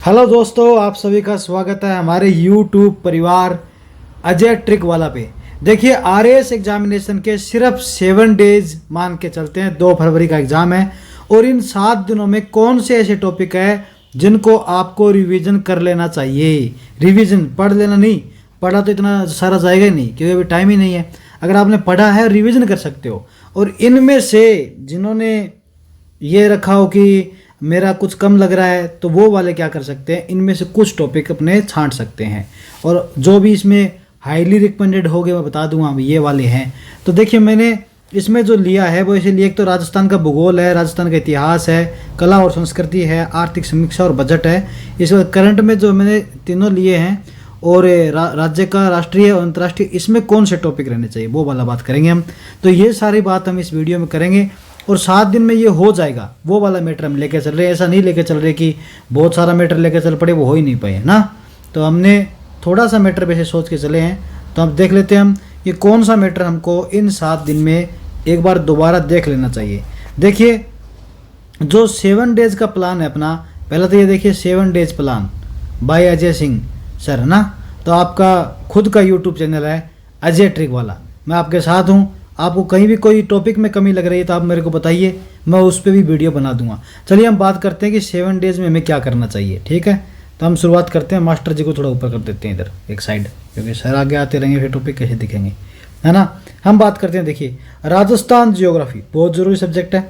Hello दोस्तों, आप सभी का स्वागत है हमारे YouTube परिवार अजय ट्रिक वाला पे। देखिए, RAS एग्जामिनेशन के सिर्फ 7 डेज मान के चलते हैं। 2 फरवरी का एग्ज़ाम है और इन 7 दिनों में कौन से ऐसे टॉपिक है जिनको आपको रिवीजन कर लेना चाहिए। रिवीजन पढ़ लेना, नहीं पढ़ा तो इतना सारा जाएगा ही नहीं क्योंकि अभी टाइम ही नहीं है। अगर आपने पढ़ा है रिवीजन कर सकते हो। और इनमें से जिन्होंने ये रखा हो कि मेरा कुछ कम लग रहा है तो वो वाले क्या कर सकते हैं, इनमें से कुछ टॉपिक अपने छांट सकते हैं। और जो भी इसमें हाईली रिकमेंडेड हो गए मैं बता दूंगा, हम ये वाले हैं। तो देखिए, मैंने इसमें जो लिया है वो इसे लिए, एक तो राजस्थान का भूगोल है, राजस्थान का इतिहास है, कला और संस्कृति है, आर्थिक समीक्षा और बजट है। इस करंट में जो मैंने तीनों लिए हैं और राज्य का, राष्ट्रीय और अंतर्राष्ट्रीय, इसमें कौन से टॉपिक रहने चाहिए वो वाला बात करेंगे हम। तो ये सारी बात हम इस वीडियो में करेंगे और 7 दिन में ये हो जाएगा। वो वाला मैटर हम लेके चल रहे हैं, ऐसा नहीं लेके चल रहे कि बहुत सारा मैटर लेके चल पड़े, वो हो ही नहीं पाए ना। तो हमने थोड़ा सा मैटर वैसे सोच के चले हैं। तो हम देख लेते हैं हम ये कौन सा मैटर हमको इन 7 दिन में एक बार दोबारा देख लेना चाहिए। देखिए, जो 7 डेज का प्लान है अपना, पहला तो ये देखिए 7 days plan by Ajay Singh sir ना। तो आपका खुद का यूट्यूब चैनल है अजय ट्रिक वाला, मैं आपके साथ हूँ। आपको कहीं भी कोई टॉपिक में कमी लग रही है तो आप मेरे को बताइए, मैं उस पर भी वीडियो बना दूंगा। चलिए हम बात करते हैं कि 7 डेज में हमें क्या करना चाहिए। ठीक है, तो हम शुरुआत करते हैं। मास्टर जी को थोड़ा ऊपर कर देते हैं इधर एक साइड, क्योंकि सर आगे आते रहेंगे फिर टॉपिक कैसे दिखेंगे, है ना। हम बात करते हैं, देखिए राजस्थान जियोग्राफी बहुत ज़रूरी सब्जेक्ट है,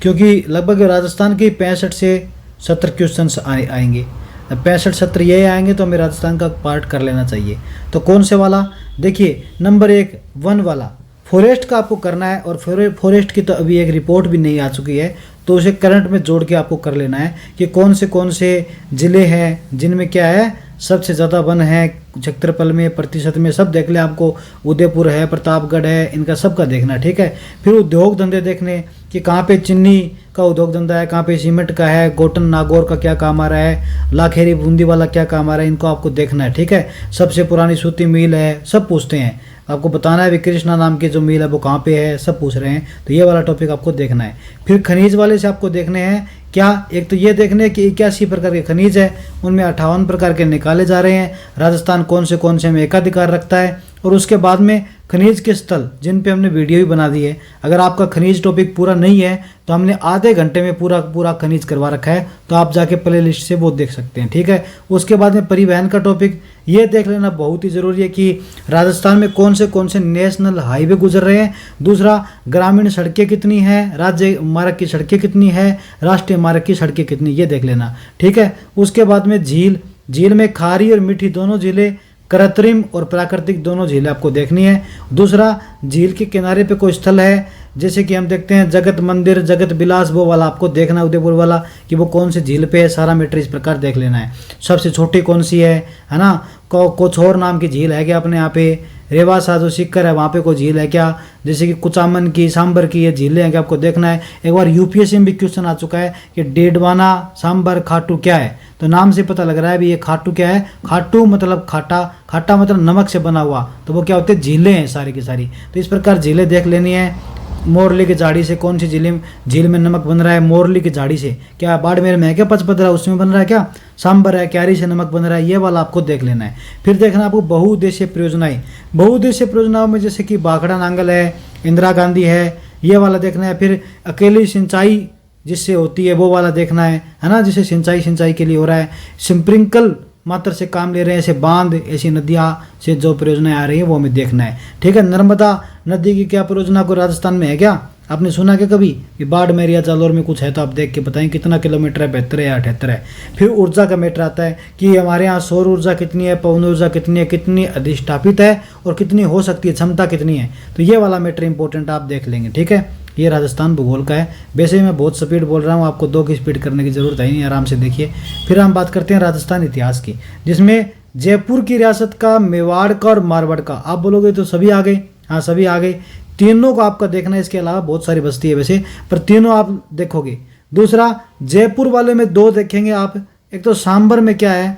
क्योंकि लगभग राजस्थान के 65 से 70 क्वेश्चन आएंगे। 65-70 ये आएंगे तो हमें राजस्थान का पार्ट कर लेना चाहिए। तो कौन से वाला, देखिए नंबर 1 1 वाला फॉरेस्ट का आपको करना है। और फॉरेस्ट की तो अभी एक रिपोर्ट भी नहीं आ चुकी है, तो उसे करंट में जोड़ के आपको कर लेना है कि कौन से ज़िले हैं जिनमें क्या है सबसे ज़्यादा वन है, क्षेत्रफल में, प्रतिशत में, सब देख ले आपको। उदयपुर है, प्रतापगढ़ है, इनका सबका देखना है। ठीक है, फिर उद्योग धंधे देखने कि कहाँ पे चीनी का उद्योग धंधा है, कहाँ पे सीमेंट का है, गोटन नागौर का क्या काम आ रहा है, लाखेरी बूंदी वाला क्या काम आ रहा है, इनको आपको देखना है। ठीक है, सबसे पुरानी सूती मिल है, सब पूछते हैं, आपको बताना है भी कृष्णा नाम की जो मिल है वो कहाँ पे है, सब पूछ रहे हैं। तो ये वाला टॉपिक आपको देखना है। फिर खनिज वाले से आपको देखने हैं क्या, एक तो ये देखने कि 81 प्रकार के खनिज है, उनमें 58 प्रकार के निकाले जा रहे हैं। राजस्थान कौन से में एकाधिकार रखता है। और उसके बाद में खनिज के स्थल जिन पे हमने वीडियो भी बना दी है। अगर आपका खनिज टॉपिक पूरा नहीं है तो हमने आधे घंटे में पूरा खनिज करवा रखा है, तो आप जाके प्ले लिस्ट से वो देख सकते हैं। ठीक है, उसके बाद में परिवहन का टॉपिक ये देख लेना बहुत ही ज़रूरी है कि राजस्थान में कौन से नेशनल हाईवे गुजर रहे हैं। दूसरा, ग्रामीण सड़कें कितनी हैं, राज्य मार्ग की सड़कें कितनी है, राष्ट्रीय मार्ग की सड़कें कितनी, ये देख लेना। ठीक है, उसके बाद में झील में खारी और मीठी दोनों झीलें, कृत्रिम और प्राकृतिक दोनों झीलें आपको देखनी है। दूसरा, झील के किनारे पे कोई स्थल है, जैसे कि हम देखते हैं जगत मंदिर, जगत विलास, वो वाला आपको देखना, उदयपुर वाला, कि वो कौन सी झील पे है, सारा मैटर इस प्रकार देख लेना है। सबसे छोटी कौन सी है ना। कोछोर नाम की झील है क्या अपने यहाँ पे, रेवासा जो सिक्कर है वहाँ पे कोई झील है क्या, जैसे कि कुचामन की, सांबर की, ये झीलें हैं क्या आपको देखना है। एक बार यूपीएससी में भी क्वेश्चन आ चुका है कि डेडवाना, सांबर, खाटू क्या है। तो नाम से पता लग रहा है भी ये खाटू क्या है। खाटू मतलब खाटा, खाटा मतलब नमक से बना हुआ, तो वो क्या होते हैं, झीलें हैं सारी की सारी। तो इस प्रकार झीलें देख लेनी है। मोरली की झाड़ी से कौन सी झील में नमक बन रहा है, मोरली की झाड़ी से, क्या बाड़मेर में है क्या पचपदरा, उसमें बन रहा है क्या, सांबर है, क्यारी से नमक बन रहा है, ये वाला आपको देख लेना है। फिर देखना आपको बहुउद्देशीय परियोजनाएं। बहुउद्देशीय परियोजनाओं में जैसे कि बाखड़ा नांगल है, इंदिरा गांधी है, ये वाला देखना है। फिर अकेली सिंचाई जिससे होती है वो वाला देखना है ना, जिसे सिंचाई के लिए हो रहा है। स्प्रिंकल मात्र से काम ले रहे हैं, ऐसे बांध, ऐसी नदियाँ से जो परियोजनाएं आ रही हैं वो हमें देखना है। ठीक है, नर्मदा नदी की क्या परियोजना को राजस्थान में है क्या, आपने सुना क्या कभी कि बाड़मेर या जालौर में कुछ है, तो आप देख के बताएं कितना किलोमीटर है, 72 है या 78 है। फिर ऊर्जा का मैटर आता है कि हमारे यहाँ सौर ऊर्जा कितनी है, पवन ऊर्जा कितनी है, कितनी अधिष्ठापित है और कितनी हो सकती है, क्षमता कितनी है। तो ये वाला मैटर इंपॉर्टेंट आप देख लेंगे। ठीक है, ये राजस्थान भूगोल का है। वैसे मैं बहुत स्पीड बोल रहा हूँ, आपको 2 की स्पीड करने की ज़रूरत है नहीं, आराम से देखिए। फिर हम बात करते हैं राजस्थान इतिहास की, जिसमें जयपुर की रियासत का, मेवाड़ का और मारवाड़ का। आप बोलोगे तो सभी आ गए, हाँ सभी आ गए। तीनों को आपका देखना है, इसके अलावा बहुत सारी बस्ती है वैसे, पर तीनों आप देखोगे। दूसरा, जयपुर वाले में 2 देखेंगे आप। एक तो सांबर में क्या है,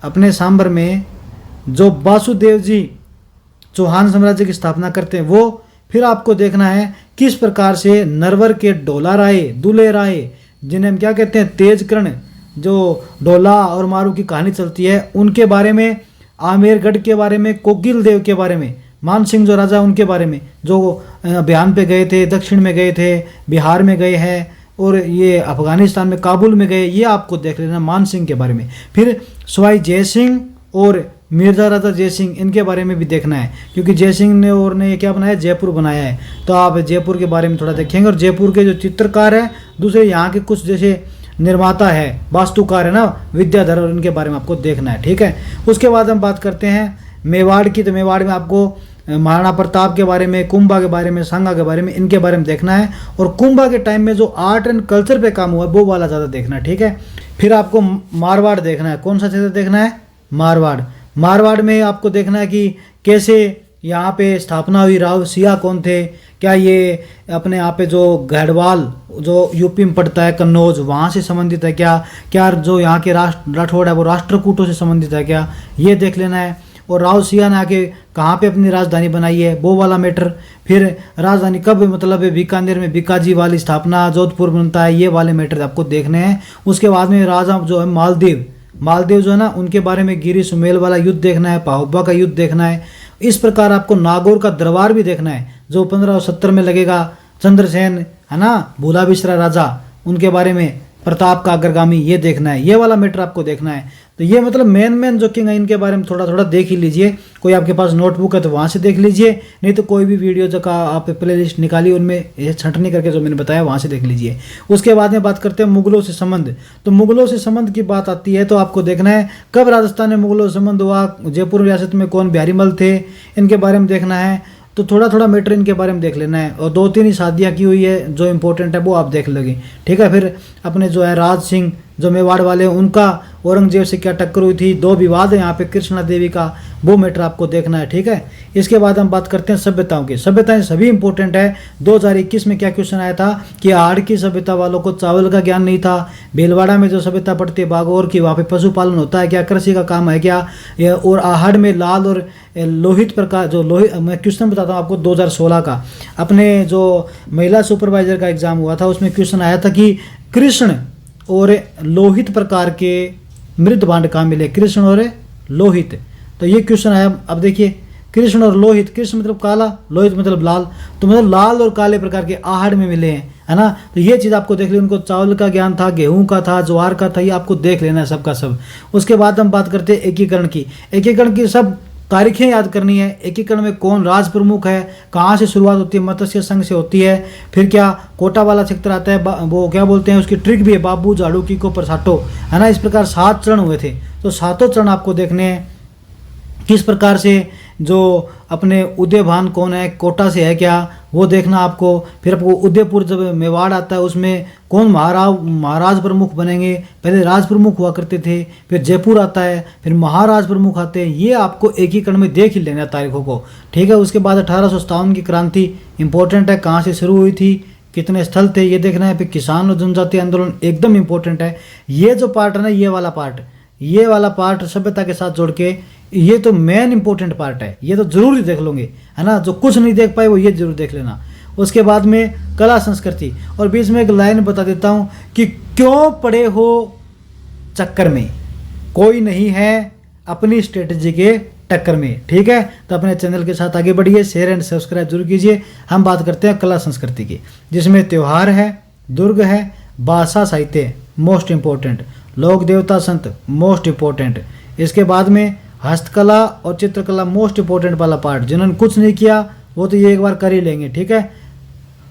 अपने सांबर में जो वासुदेव जी चौहान साम्राज्य की स्थापना करते हैं वो। फिर आपको देखना है किस प्रकार से नरवर के डोला राय, दुले राय, जिन्हें हम क्या कहते हैं तेजकर्ण, जो डोला और मारू की कहानी चलती है उनके बारे में, आमेरगढ़ के बारे में, कोकिल देव के बारे में, मान सिंह जो राजा उनके बारे में, जो अभियान पे गए थे, दक्षिण में गए थे, बिहार में गए हैं और ये अफगानिस्तान में काबुल में गए, ये आपको देख लेना मान सिंह के बारे में। फिर सवाई जय सिंह और मिर्जा राजा जय सिंह, इनके बारे में भी देखना है, क्योंकि जय सिंह ने और ने ये क्या बनाया, जयपुर बनाया है, तो आप जयपुर के बारे में थोड़ा देखेंगे। और जयपुर के जो चित्रकार हैं, दूसरे यहाँ के कुछ जैसे निर्माता है, वास्तुकार है ना, विद्याधर, और इनके बारे में आपको देखना है, ठीक है। उसके बाद हम बात करते हैं मेवाड़ की, तो मेवाड़ में आपको महाराणा प्रताप के बारे में, कुंभा के बारे में, सांगा के बारे में, इनके बारे में देखना है। और कुंभा के टाइम में जो आर्ट एंड कल्चर पे काम हुआ है वो वाला ज़्यादा देखना है, ठीक है। फिर आपको मारवाड़ देखना है। कौन सा क्षेत्र देखना है? मारवाड़। मारवाड़ में आपको देखना है कि कैसे यहाँ पे स्थापना हुई, राव सिया कौन थे, क्या ये अपने यहाँ पे जो गढ़वाल जो यूपी में पड़ता है, कन्नौज, वहाँ से संबंधित है क्या, क्या जो यहाँ के राठौड़ है वो राष्ट्रकूटों से संबंधित है क्या, ये देख लेना है। और राव सिया ने आके कहाँ पे अपनी राजधानी बनाई है, वो वाला मैटर। फिर राजधानी कब, मतलब बीकानेर में बीकाजी वाली स्थापना, जोधपुर बनता है, ये वाले मैटर आपको देखने हैं। उसके बाद में राजा जो है मालदीव जो है ना, उनके बारे में गिरी सुमेल वाला युद्ध देखना है, पाहुबा का युद्ध देखना है। इस प्रकार आपको नागौर का दरबार भी देखना है जो 1570 में लगेगा। चंद्रसेन है ना, भूला बिसरा राजा, उनके बारे में, प्रताप का अग्रगामी, ये देखना है, ये वाला मैटर आपको देखना है। तो ये मतलब मेन जो किंग है इनके बारे में थोड़ा थोड़ा देख ही लीजिए। कोई आपके पास नोटबुक है तो वहाँ से देख लीजिए, नहीं तो कोई भी वीडियो जो का आप प्लेलिस्ट निकालिए उनमें ये छंटनी करके जो मैंने बताया वहाँ से देख लीजिए। उसके बाद में बात करते हैं मुगलों से संबंध। तो मुगलों से संबंध की बात आती है तो आपको देखना है कब राजस्थान में मुगलों से संबंध हुआ, जयपुर रियासत में कौन बिहारी मल थे, इनके बारे में देखना है। तो थोड़ा थोड़ा मैटर इनके बारे में देख लेना है। और 2-3 ही शादियाँ की हुई है जो इम्पोर्टेंट है वो आप देख लोगे, ठीक है। फिर अपने जो है राज सिंह जो मेवाड़ वाले हैं, उनका औरंगजेब से क्या टक्कर हुई थी, 2 विवाद है यहाँ पे कृष्णा देवी का, वो मैटर आपको देखना है, ठीक है। इसके बाद हम बात करते हैं सभ्यताओं की। सभ्यताएं सभी इंपॉर्टेंट है। 2021 में क्या क्वेश्चन आया था कि आहड़ की सभ्यता वालों को चावल का ज्ञान नहीं था। भीलवाड़ा में जो सभ्यता पड़ती है बागौर की, वहाँ पे पशुपालन होता है क्या, कृषि का काम है क्या। और आहड़ में लाल और लोहित प्रकार जो लोहित, मैं क्वेश्चन बताता हूँ आपको 2016 का, अपने जो महिला सुपरवाइजर का एग्जाम हुआ था उसमें क्वेश्चन आया था कि कृष्ण और लोहित प्रकार के मृद भांड कहाँ मिले, कृष्ण और लोहित। तो ये क्वेश्चन आया। अब देखिए कृष्ण और लोहित, कृष्ण मतलब काला, लोहित मतलब लाल, तो मतलब लाल और काले प्रकार के आहड़ में मिले हैं, है ना। तो ये चीज़ आपको देख ली। उनको चावल का ज्ञान था, गेहूं का था, ज्वार का था, ये आपको देख लेना है सबका सब। उसके बाद हम बात करते हैं एकीकरण की। एकीकरण की सब तारीखें याद करनी है। एकीकरण में कौन राज प्रमुख है, कहाँ से शुरुआत होती है, मत्स्य संघ से होती है। फिर क्या कोटा वाला क्षेत्र आता है, वो क्या बोलते हैं, उसकी ट्रिक भी है, बाबू झाड़ू की को परसाटो, है ना। इस प्रकार 7 चरण हुए थे, तो 7 चरण आपको देखने हैं। किस प्रकार से जो अपने उदयभान कौन है, कोटा से है क्या, वो देखना आपको। फिर आपको उदयपुर जब मेवाड़ आता है उसमें कौन महाराज प्रमुख बनेंगे, पहले राज प्रमुख हुआ करते थे। फिर जयपुर आता है, फिर महाराज प्रमुख आते हैं। ये आपको एकीकरण में देख ही लेना तारीखों को, ठीक है। उसके बाद 1857 की क्रांति इंपॉर्टेंट है, कहाँ से शुरू हुई थी, कितने स्थल थे, ये देखना है। फिर किसान और जनजातीय आंदोलन एकदम इंपॉर्टेंट है। ये जो पार्ट है ना, ये वाला पार्ट सभ्यता के साथ जोड़ के, ये तो मेन इंपॉर्टेंट पार्ट है, ये तो जरूर ही देख लोगे, है ना। जो कुछ नहीं देख पाए वो ये जरूर देख लेना। उसके बाद में कला संस्कृति, और बीच में एक लाइन बता देता हूँ कि क्यों पड़े हो चक्कर में, कोई नहीं है अपनी स्ट्रेटजी के टक्कर में, ठीक है। तो अपने चैनल के साथ आगे बढ़िए, शेयर एंड सब्सक्राइब जरूर कीजिए। हम बात करते हैं कला संस्कृति की, जिसमें त्योहार है, दुर्ग है, भाषा साहित्य मोस्ट इम्पोर्टेंट, लोक देवता संत मोस्ट इम्पोर्टेंट। इसके बाद में हस्तकला और चित्रकला मोस्ट इम्पोर्टेंट वाला पार्ट, जिन्होंने कुछ नहीं किया वो तो ये एक बार कर ही लेंगे, ठीक है।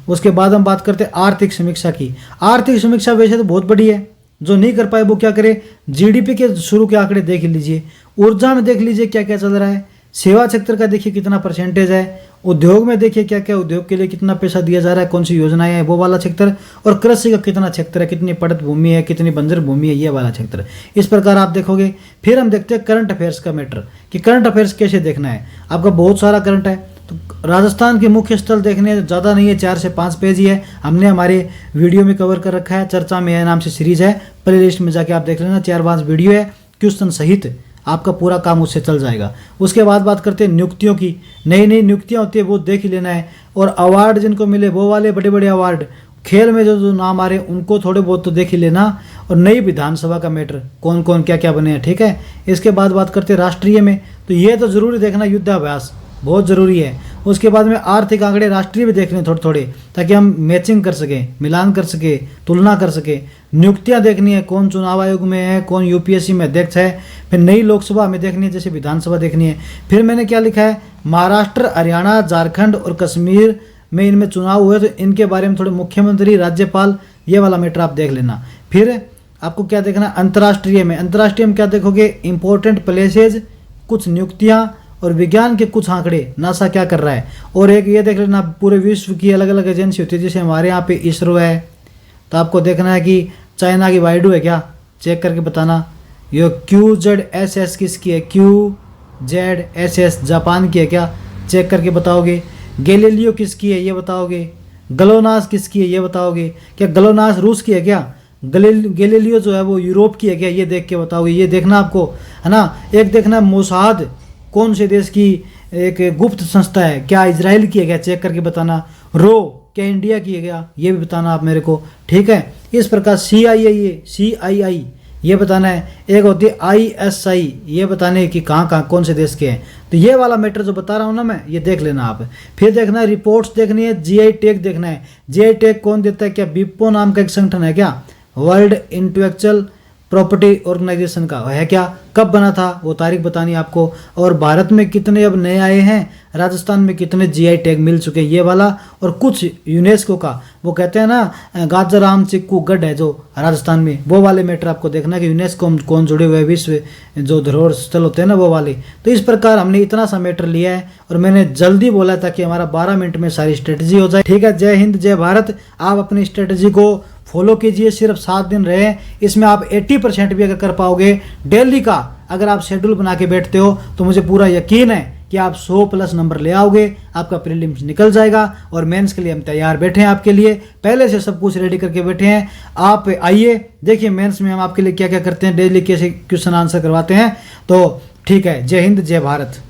उसके बाद हम बात करते हैं आर्थिक समीक्षा की। आर्थिक समीक्षा वैसे तो बहुत बड़ी है, जो नहीं कर पाए वो क्या करे, जीडीपी के शुरू के आंकड़े देख लीजिए, ऊर्जा में देख लीजिए क्या क्या चल रहा है, सेवा क्षेत्र का देखिए कितना परसेंटेज है, उद्योग में देखिए क्या क्या उद्योग के लिए कितना पैसा दिया जा रहा है, कौन सी योजनाएं हैं, वो वाला क्षेत्र, और कृषि का कितना क्षेत्र है, कितनी पड़त भूमि है, कितनी बंजर भूमि है, ये वाला क्षेत्र। इस प्रकार आप देखोगे। फिर हम देखते हैं करंट अफेयर्स का मैटर, कि करंट अफेयर्स कैसे देखना है। आपका बहुत सारा करंट है, तो राजस्थान के मुख्य स्थल देखने ज़्यादा नहीं है, 4 से 5 पेज ही है, हमने हमारे वीडियो में कवर कर रखा है। चर्चा में है नाम से सीरीज है, प्ले लिस्ट में जाके आप देख लेना, 4-5 वीडियो है, क्वेश्चन सहित आपका पूरा काम उससे चल जाएगा। उसके बाद बात करते हैं नियुक्तियों की। नई नई नियुक्तियाँ होती है वो देख ही लेना है। और अवार्ड जिनको मिले वो वाले बड़े बड़े अवार्ड, खेल में जो जो नाम आ रहे हैं उनको थोड़े बहुत तो देख ही लेना, और नई विधानसभा का मैटर कौन कौन क्या क्या बने हैं, ठीक है। इसके बाद बात करते हैं राष्ट्रीय में, तो ये तो ज़रूरी देखना, युद्धाभ्यास बहुत ज़रूरी है। उसके बाद में आर्थिक आंकड़े राष्ट्रीय भी देख लें थोड़े थोड़े, ताकि हम मैचिंग कर सकें, मिलान कर सके, तुलना कर सके। नियुक्तियां देखनी है, कौन चुनाव आयोग में है, कौन यूपीएससी में अध्यक्ष है। फिर नई लोकसभा में देखनी है, जैसे विधानसभा देखनी है। फिर मैंने क्या लिखा है, महाराष्ट्र, हरियाणा, झारखंड और कश्मीर में इनमें चुनाव हुए तो इनके बारे में थोड़े मुख्यमंत्री, राज्यपाल, ये वाला मैटर आप देख लेना। फिर आपको क्या देखना, अंतर्राष्ट्रीय में क्या देखोगे, इंपॉर्टेंट प्लेसेज, कुछ नियुक्तियां और विज्ञान के कुछ आंकड़े, नासा क्या कर रहा है। और एक ये देख लेना, पूरे विश्व की अलग अलग एजेंसी होती है, जैसे हमारे यहाँ पे इसरो है, तो आपको देखना है कि चाइना की वाइडू है क्या, चेक करके बताना। ये QZSS किसकी है, QZSS जापान की है क्या, चेक करके बताओगे। गैलीलियो किसकी है ये बताओगे। ग्लोनास किसकी है ये बताओगे। क्या ग्लोनास रूस की है क्या, गैलीलियो जो है वो यूरोप की है क्या, ये देख के बताओगे। ये देखना आपको, है ना। एक देखना मोसाद कौन से देश की एक गुप्त संस्था है, क्या इजराइल की है क्या, चेक करके बताना। रो क्या इंडिया की है क्या, ये भी बताना आप मेरे को, ठीक है। इस प्रकार CII ये बताना है। एक होती है ISI, ये बताने है कि कहाँ कहाँ कौन से देश के हैं। तो ये वाला मैटर जो बता रहा हूँ ना मैं, ये देख लेना आप। फिर देखना है रिपोर्ट्स देखनी है, GI टैग देखना है। GI टैग कौन देता है, क्या विप्पो नाम का एक संगठन है क्या, वर्ल्ड इंटेलेक्चुअल प्रॉपर्टी ऑर्गेनाइजेशन का है क्या, कब बना था वो तारीख बतानी है आपको। और भारत में कितने अब नए आए हैं, राजस्थान में कितने GI टैग मिल चुके हैं, ये वाला। और कुछ यूनेस्को का, वो कहते हैं ना गाजराम चिक्कू गढ़ है जो राजस्थान में, वो वाले मैटर आपको देखना कि यूनेस्को में कौन जुड़े हुए, विश्व जो धरोहर स्थल होते हैं ना वो वाले। तो इस प्रकार हमने इतना सा मैटर लिया है, और मैंने जल्दी बोला ताकि हमारा 12 मिनट में सारी स्ट्रेटजी हो जाए, ठीक है। जय हिंद, जय भारत। आप अपनी स्ट्रेटजी को फॉलो कीजिए, सिर्फ 7 दिन रहे, इसमें आप 80% भी अगर कर पाओगे डेली का, अगर आप शेड्यूल बना के बैठते हो, तो मुझे पूरा यकीन है कि आप 100+ नंबर ले आओगे, आपका प्रीलिम्स निकल जाएगा। और मेंस के लिए हम तैयार बैठे हैं आपके लिए, पहले से सब कुछ रेडी करके बैठे हैं। आप आइए, देखिए मेंस में हम आपके लिए क्या क्या करते हैं, डेली कैसे क्वेश्चन आंसर करवाते हैं। तो ठीक है, जय हिंद, जय भारत।